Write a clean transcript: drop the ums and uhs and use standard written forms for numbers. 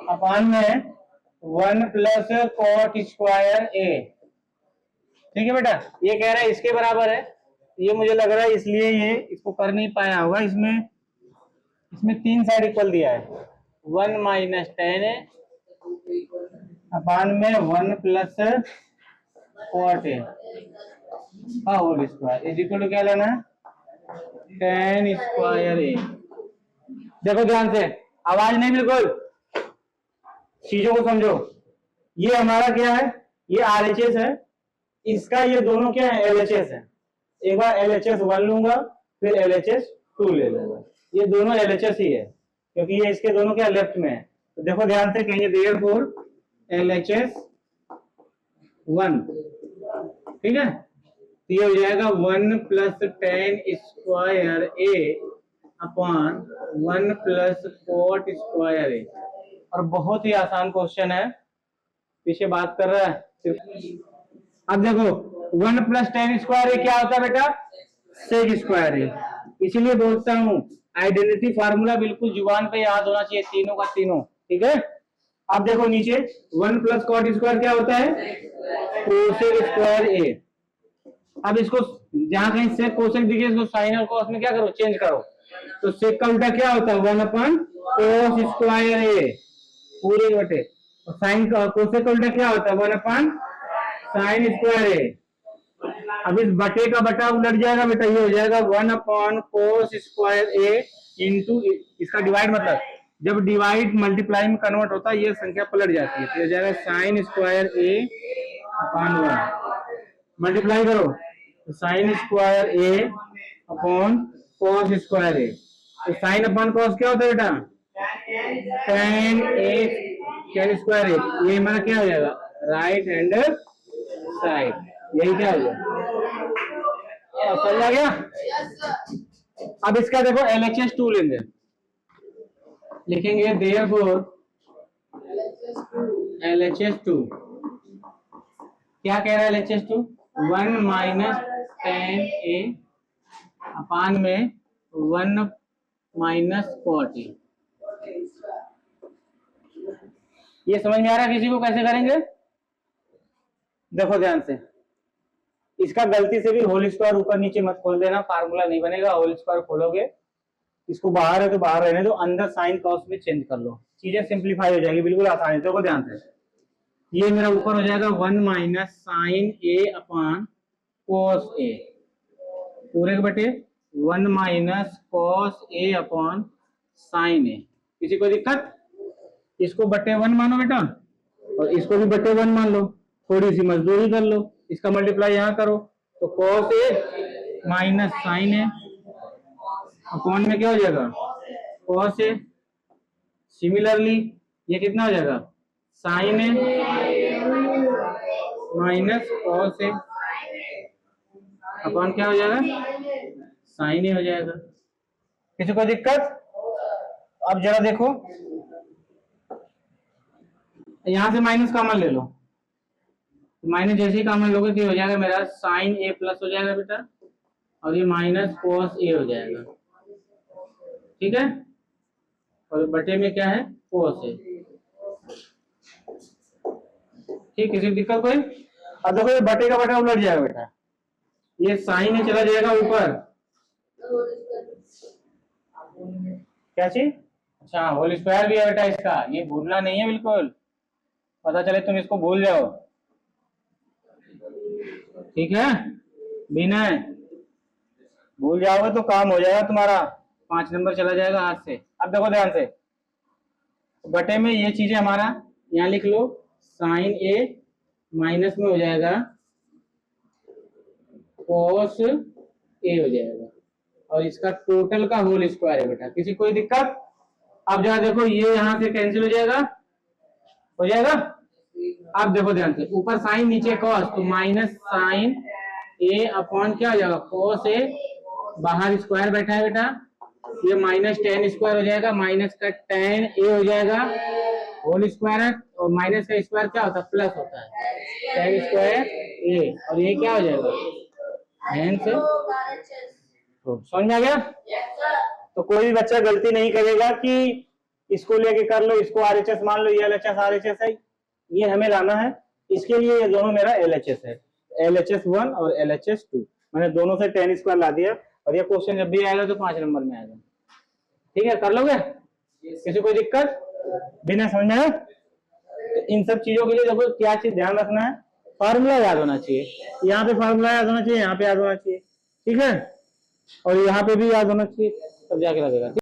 अपान में 1 plus cot square ए। ठीक है बेटा, ये कह रहा है इसके बराबर है। ये मुझे लग रहा है इसलिए ये इसको कर नहीं पाया होगा। इसमें 3 साइड इक्वल दिया है। 1 माइनस टेन है अपान में 1 plus cot A whole square is equal to क्या लेना है, टेन स्क्वायर ए। देखो ध्यान से, आवाज नहीं, बिल्कुल चीजों को समझो। ये हमारा क्या है, ये आरएचएस है, इसका ये दोनों क्या है, एलएचएस है। एक बार एलएचएस 1 लूंगा, फिर एलएचएस 2 ले लूंगा। ये दोनों एलएचएस ही है क्योंकि ये इसके दोनों क्या लेफ्ट में है। तो देखो ध्यान से, कहेंगे देयरफॉर एलएचएस 1। ठीक है, तो ये हो जाएगा 1 प्लस टेन स्क्वायर ए अपॉन 1 प्लस कॉट स्क्वायर ए। और बहुत ही आसान क्वेश्चन है, पीछे बात कर रहा है। अब देखो 1 प्लस टेन स्क्वायर ए क्या होता है बेटा, सेक स्क्वायर ए। इसीलिए बोलता हूं आइडेंटिटी फार्मूला बिल्कुल जुबान पे याद होना चाहिए, तीनों का तीनों। ठीक है, अब देखो नीचे 1 प्लस कॉट स्क्वायर क्या होता है, कोसेक स्क्वायर ए। अब इसको जहां कहीं सेक कोसेक दिखे, इसको साइन और कॉस में क्या करो, चेंज करो। तो सेक का उल्टा क्या होता है, 1 अपन कोस स्क्वायर ए पूरे बटे। और साइन का कोसेक का उल्टा क्या होता है, 1 अपन साइन स्क्वायर ए। अब इस बटे का बटा उलट जाएगा बेटा, ये हो जाएगा 1 अपॉन कोस स्क्वायर ए इंटू इसका डिवाइड, मतलब जब डिवाइड मल्टीप्लाई में कन्वर्ट होता है ये संख्या पलट जाती है। तो हो जाएगा साइन स्क्वायर ए अपॉन 1। मल्टीप्लाई करो तो साइन स्क्वायर ए अपॉन कॉस स्क्वायर ए। तो साइन अपॉन कॉस क्या होता है बेटा, टेन ए टेन स्क्वायर ए। ये हमारा क्या हो जाएगा, राइट हैंड साइड। यही क्या हो जाएगा, समझ आ गया। अब इसका देखो एलएचएस 2 लेंगे, लिखेंगे देयरफॉर एलएचएस 2। क्या कह रहा है एलएचएस 2, 1 माइनस टेन ए अपान में 1 माइनस कॉट ए। ये समझ में आ रहा है किसी को, कैसे करेंगे? देखो ध्यान से, इसका गलती से भी होल स्क्वायर ऊपर नीचे मत खोल देना, फार्मूला नहीं बनेगा। होल स्क्वायर खोलोगे, इसको बाहर है तो बाहर रहने दो, अंदर साइन कॉस में चेंज कर लो, चीजें सिंप्लीफाई हो जाएगी बिल्कुल आसानी से। देखो ध्यान से, ये मेरा ऊपर हो जाएगा 1 minus sign A upon cos A पूरे के बटे 1 minus cos A upon sine ए। किसी को दिक्कत? इसको बटे 1 मानो बेटा और इसको भी बटे 1 मान लो, थोड़ी सी मजदूरी कर लो। इसका मल्टीप्लाई यहाँ करो तो cos A minus sign A upon में क्या हो जाएगा, कॉस ए। सिमिलरली ये कितना हो जाएगा, sign A minus cos A upon क्या हो जाएगा, साइन ए हो जाएगा। किसी को दिक्कत? अब जरा देखो, यहां से माइनस कॉमन ले लो, माइनस जैसे ही कॉमन लोगे तो हो जाएगा मेरा साइन ए प्लस हो जाएगा बेटा, और ये माइनस कॉस ए हो जाएगा। ठीक है, और बटे में क्या है, कॉस ए। ठीक, किसी दिक्कत कोई? अब देखो ये बटे का बटा उलट जाएगा बेटा, ये साइन ए चला जाएगा ऊपर, क्या चीज, अच्छा होल स्क्वायर भी है बेटा इसका, ये भूलना नहीं है बिल्कुल, पता चले तुम इसको भूल जाओ। ठीक है, बिना भूल जाओगे तो काम हो जाएगा तुम्हारा, 5 नंबर चला जाएगा हाथ से। अब देखो ध्यान से, बटे में ये चीजें हमारा यहाँ लिख लो, साइन ए माइनस में हो जाएगा कॉस ए हो जाएगा, और इसका टोटल का होल स्क्वायर है बेटा। किसी कोई दिक्कत? अब जरा देखो, ये यहाँ से कैंसिल हो जाएगा, हो जाएगा। अब देखो ध्यान से, ऊपर साइन नीचे कॉस, तो माइनस साइन ए अपॉन क्या हो जाएगा, कॉस ए, बाहर स्क्वायर बैठा है बेटा, ये माइनस टेन स्क्वायर हो जाएगा, माइनस का टेन ए हो जाएगा, होल स्क्वायर है, और माइनस का स्क्वायर क्या होता है, प्लस होता है, टेन स्क्वायर ए, और ये क्या हो जाएगा, ध्यान से। तो समझ में आ गया? तो कोई भी बच्चा गलती नहीं करेगा कि इसको लेके कर लो, इसको RHS मान लो, ये LHS RHS है, ये हमें लाना है। इसके लिए ये दोनों मेरा LHS है, LHS1 और LHS2। मैंने दोनों से tan स्क्वायर ला दिया, और ये क्वेश्चन जब भी आएगा तो 5 नंबर में आएगा। ठीक है, कर लोगे? किसी कोई दिक्कत? बिना समझ में? तो इन सब चीजों के लिए देखो क्या चीज ध्यान रखना है, फार्मूला याद होना चाहिए। यहाँ पे फार्मूला याद होना चाहिए, यहाँ पे याद होना चाहिए, ठीक है, और यहाँ पे भी याद होना चाहिए, तब जाके लगेगा।